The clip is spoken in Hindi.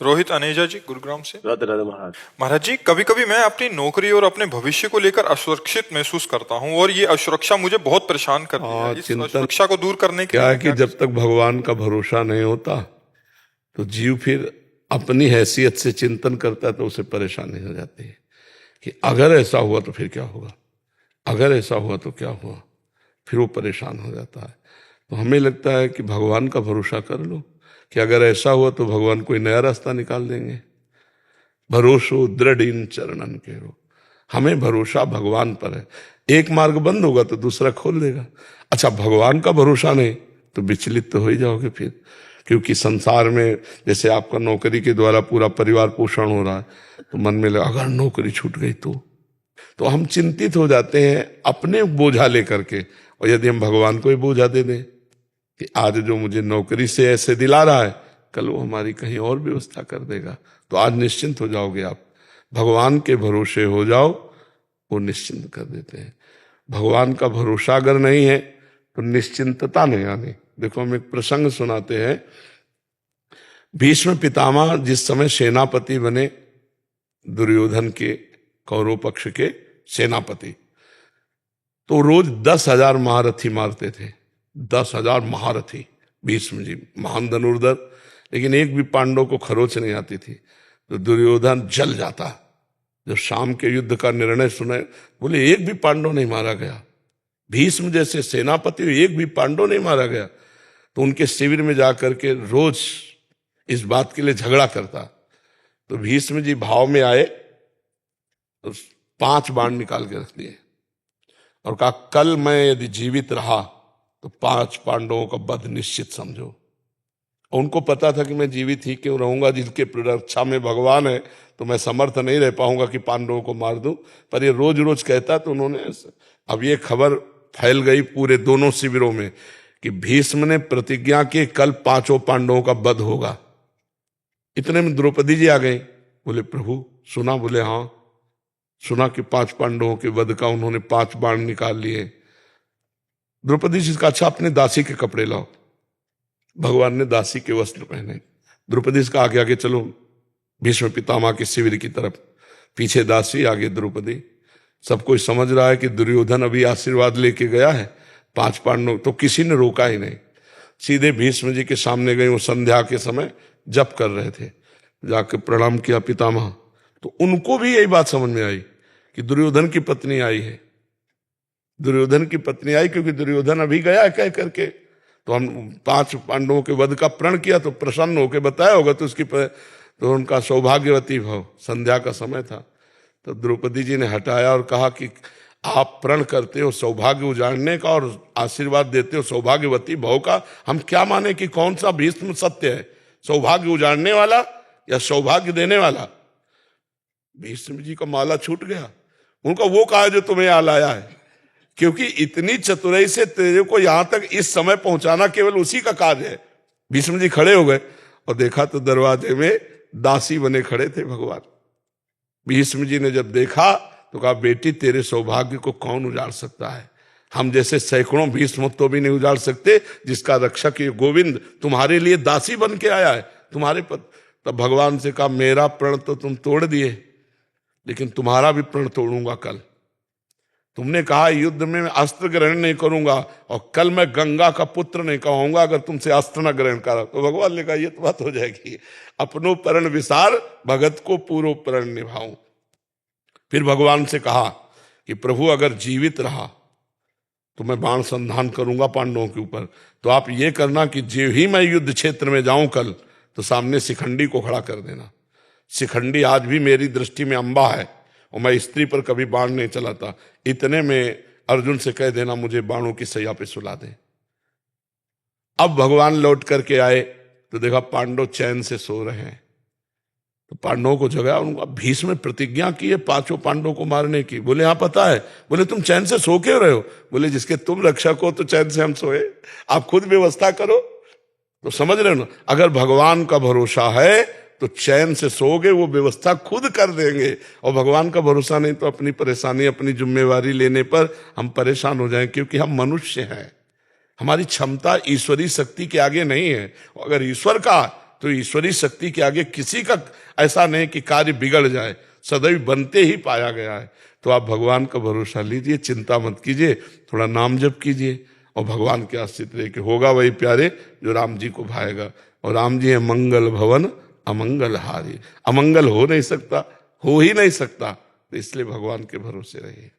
रोहित अनेजा जी, गुरुग्राम से। राधे राधे महाराज। महाराज जी, कभी कभी मैं अपनी नौकरी और अपने भविष्य को लेकर असुरक्षित महसूस करता हूँ और ये असुरक्षा मुझे बहुत परेशान करती है। इस चिंतन असुरक्षा को दूर करने के क्या लिए है कि जब तक भगवान का भरोसा नहीं होता तो जीव फिर अपनी हैसियत से चिंतन करता है तो उसे परेशानी हो जाती है कि अगर ऐसा हुआ तो फिर क्या होगा, अगर ऐसा हुआ तो क्या हुआ, फिर वो परेशान हो जाता है। तो हमें लगता है कि भगवान का भरोसा कर लो कि अगर ऐसा हुआ तो भगवान कोई नया रास्ता निकाल देंगे। भरोसो दृढ़ इन चरणन के हो, हमें भरोसा भगवान पर है। एक मार्ग बंद होगा तो दूसरा खोल देगा। अच्छा, भगवान का भरोसा नहीं तो विचलित तो हो ही जाओगे फिर, क्योंकि संसार में जैसे आपका नौकरी के द्वारा पूरा परिवार पोषण हो रहा है तो मन में लगा अगर नौकरी छूट गई तो हम चिंतित हो जाते हैं अपने बोझा लेकर के। और यदि हम भगवान को ही बोझा दे दें कि आज जो मुझे नौकरी से ऐसे दिला रहा है कल वो हमारी कहीं और व्यवस्था कर देगा, तो आज निश्चिंत हो जाओगे आप। भगवान के भरोसे हो जाओ, वो निश्चिंत कर देते हैं। भगवान का भरोसा अगर नहीं है तो निश्चिंतता नहीं आनी। देखो, हम एक प्रसंग सुनाते हैं। भीष्म पितामह जिस समय सेनापति बने, दुर्योधन के कौरव पक्ष के सेनापति, तो रोज 10,000 महारथी मारते थे। 10,000 महारथी, भीष्म जी महान धनुर्धर, लेकिन एक भी पांडव को खरोच नहीं आती थी। तो दुर्योधन जल जाता जब शाम के युद्ध का निर्णय सुने, बोले एक भी पांडव नहीं मारा गया। भीष्म जैसे सेनापति एक भी पांडव नहीं मारा गया। तो उनके शिविर में जाकर के रोज इस बात के लिए झगड़ा करता। तो भीष्म जी भाव में आए तो 5 बाण निकाल के रख दिए और कहा कल मैं यदि जीवित रहा तो 5 पांडवों का वध निश्चित समझो। उनको पता था कि मैं जीवित ही क्यों रहूंगा, जिनके रक्षा में भगवान है तो मैं समर्थ नहीं रह पाऊंगा कि पांडवों को मार दूं। पर ये रोज रोज कहता तो उन्होंने, अब ये खबर फैल गई पूरे दोनों शिविरों में कि भीष्म ने प्रतिज्ञा की कल 5 पांडवों का वध होगा। इतने में द्रौपदी जी आ गई। बोले प्रभु सुना? बोले हाँ सुना कि 5 पांडवों के वध का उन्होंने 5 बाण निकाल लिए। द्रौपदी जी का अच्छा अपने दासी के कपड़े लाओ। भगवान ने दासी के वस्त्र पहने। द्रौपदी का आगे आगे चलो भीष्म पितामह के शिविर की तरफ, पीछे दासी आगे द्रौपदी। सब कोई समझ रहा है कि दुर्योधन अभी आशीर्वाद लेके गया है, 5 पांडव, तो किसी ने रोका ही नहीं। सीधे भीष्म जी के सामने गए। वो संध्या के समय जप कर रहे थे, जाके प्रणाम किया पितामह। तो उनको भी यही बात समझ में आई कि दुर्योधन की पत्नी आई है। दुर्योधन की पत्नी आई क्योंकि दुर्योधन अभी गया है कह करके। तो हम 5 पांडवों के वध का प्रण किया तो प्रसन्न होकर बताया होगा, तो उनका सौभाग्यवती भाव। संध्या का समय था तो द्रौपदी जी ने हटाया और कहा कि आप प्रण करते हो सौभाग्य उजाड़ने का और आशीर्वाद देते हो सौभाग्यवती भाव का, हम क्या माने कि कौन सा भीष्म सत्य है, सौभाग्य उजाड़ने वाला या सौभाग्य देने वाला? भीष्म जी का माला छूट गया। उनका वो कहा जो तुम्हें यहाँ लाया है, क्योंकि इतनी चतुराई से तेरे को यहां तक इस समय पहुंचाना केवल उसी का कार्य है। भीष्म जी खड़े हो गए और देखा तो दरवाजे में दासी बने खड़े थे भगवान। भीष्म जी ने जब देखा तो कहा बेटी तेरे सौभाग्य को कौन उजाड़ सकता है? हम जैसे सैकड़ों भीष्म तो भी नहीं उजाड़ सकते, जिसका रक्षक ये गोविंद तुम्हारे लिए दासी बन के आया है तुम्हारे पद। तब भगवान से कहा मेरा प्रण तो तुम तोड़ दिए, लेकिन तुम्हारा भी प्रण तोड़ूंगा कल। तुमने कहा युद्ध में मैं अस्त्र ग्रहण नहीं करूंगा और कल मैं गंगा का पुत्र नहीं कहूंगा अगर तुमसे अस्त्र न ग्रहण करा। तो भगवान ने कहा ये तो बात हो जाएगी, अपनो परण विसार भगत को पूरो परण निभाऊं। फिर भगवान से कहा कि प्रभु अगर जीवित रहा तो मैं बाण संधान करूंगा पांडवों के ऊपर। तो आप ये करना कि जो ही मैं युद्ध क्षेत्र में जाऊं कल तो सामने शिखंडी को खड़ा कर देना। शिखंडी आज भी मेरी दृष्टि में अंबा है और मैं स्त्री पर कभी बाण नहीं चलाता। इतने में अर्जुन से कह देना मुझे बाणों की सैया पे सुला दे। अब भगवान लौट करके आए तो देखा पांडव चैन से सो रहे हैं। तो पांडवों को जगाया। उनको भीष्म प्रतिज्ञा की है 5 पांडवों को मारने की। बोले हाँ पता है। बोले तुम चैन से सो क्यों रहे हो? बोले जिसके तुम रक्षक हो तो चैन से हम सोए, आप खुद व्यवस्था करो। तो समझ रहे हो ना, अगर भगवान का भरोसा है तो चैन से सोओगे, वो व्यवस्था खुद कर देंगे। और भगवान का भरोसा नहीं तो अपनी परेशानी अपनी जिम्मेवारी लेने पर हम परेशान हो जाएं, क्योंकि हम मनुष्य हैं। हमारी क्षमता ईश्वरीय शक्ति के आगे नहीं है। अगर ईश्वर का तो ईश्वरीय शक्ति के आगे किसी का ऐसा नहीं कि कार्य बिगड़ जाए, सदैव बनते ही पाया गया है। तो आप भगवान का भरोसा लीजिए, चिंता मत कीजिए, थोड़ा नाम जप कीजिए और भगवान के आश्रित रहे कि होगा वही प्यारे जो राम जी को भाएगा। और राम जी है मंगल भवन अमंगल हारी, अमंगल हो नहीं सकता, हो ही नहीं सकता, तो इसलिए भगवान के भरोसे रहिए।